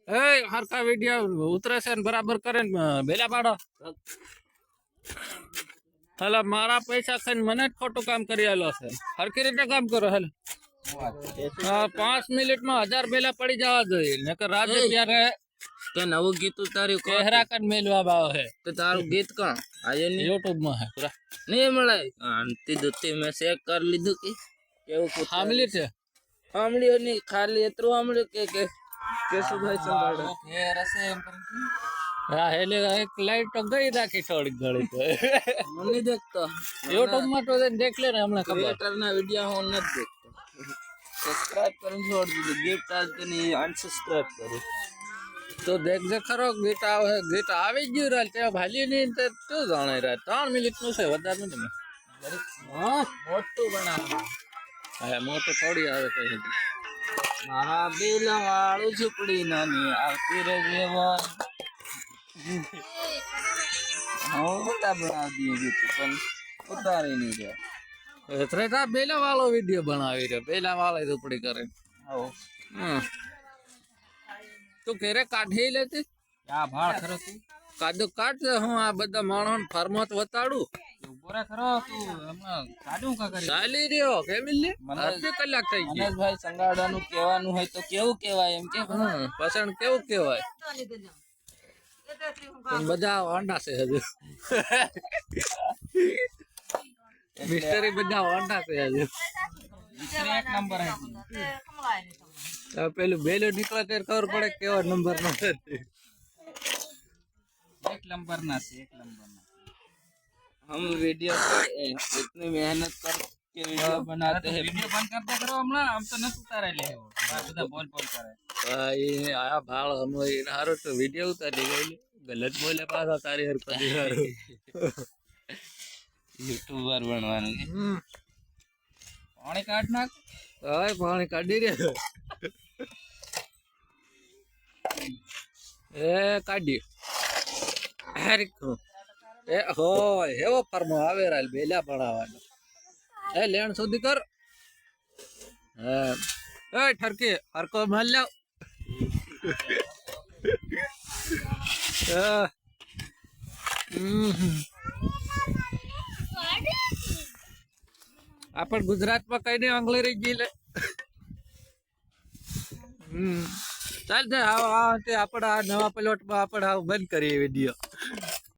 એ Harka video ઉતરે છે ને બરાબર કરે ને બેલા પાડો. હાલ મારા પૈસા ખાઈને મને જ ખોટું કામ કરી આલો છે. હરકી રીતે કામ કરો હાલ. 5 મિનિટમાં 1000 બેલા પડી જવા જોઈએ નકર રાતે ત્યારે કે નવું ગીત ઉતાર્યું ચહેરા કન મેલવા બાવ હે તો તારું ગીત કાં આજે નહીં યુટ્યુબ માં હે પૂરા નહીં મળે આંતી દુતી મેં ચેક કરી લીધું કે કેવું ફેમિલી છે સાંભળ્યો નહીં ખાલી એટલું સાંભળ્યું કે કેશુભાઈ સંભાળે હા એટલે એક લાઈટ તો ગઈ રાખી થોડીક ઘડી તો મને દેખતો યુટ્યુબ માં તો દેખ લે ને હમણાં ખબર ક્રિએટર ના વિડિયો હું નથી દેખતો સબસ્ક્રાઇબ કરીને છોડ દીધું ગિફ્ટ આજ કે નહીં અનસબસ્ક્રાઇબ કરું તો દેખ જે ખરો ગીત આવે ગીત આવી જ ગયું તે ભાલ્યું નહીં તો શું જાણે રે 3 મિનિટ નું છે વધારે નથી મોટું બનાવવાનું હા મોટું થોડી આવે તો મારા બેલા વાળું ઝૂંપડી નાની આવતી રે જેવા હું મોટા બનાવી દઈએ ગીત પણ ઉતારી નહીં રહ્યા ત્રેતા બેલા વાળો વિડીયો બનાવી રહ્યો બેલા વાળા ઝૂંપડી કરે તું ઘેરે કાઢી લેતી આ ભાળ ખરો તું કાદો કાઢ હું આ બધા માણસો ફાર્મત વતાડું ઉભો ખરો તું હમણાં કાઢું કા કરી ચાલી રહ્યો કેમ લે અડધી કલાક થઈ ગઈ મનેશભાઈ સંગાડાનું કહેવાનું હોય તો કેવું કહેવાય એમ કે પસંદ કેવું કેવાય પણ બધા વાંડા છે હજુ મિસ્ટરી બધા વાંડા છે હજુ એક નંબર પેલું બેલો નીકળે ત્યારે ખબર પડે કેવા નંબર નો છે एक नंबर ना से एक नंबर ना हम वीडियो इतनी मेहनत कर के वीडियो बनाते हैं वीडियो बंद कर दे करो हमला हम तो न उतारे ले બધા બોલ બોલ કરે એ આયા ભાળ હમ એને હારો તો વિડિયો ઉતારી ગઈ ગલત બોલે પાછા તારી હર કરી હારો યુટ્યુબર બનવાનું પાણી કાઢ નાખ ઓય પાણી કાઢી રે એ કાઢી એ હોય એવો ફરમો આવે રાલ બેલા ભણાવવાનો એ લેણ સુધી કર એ ઠરકી હરકો માલ લાવ આપણ ગુજરાતમાં કઈ નહીં આંગળી રહી ગઈ લે ચાલ આપડે આ નવા પ્લોટમાં આપણે બંધ કરીએ વિડીયો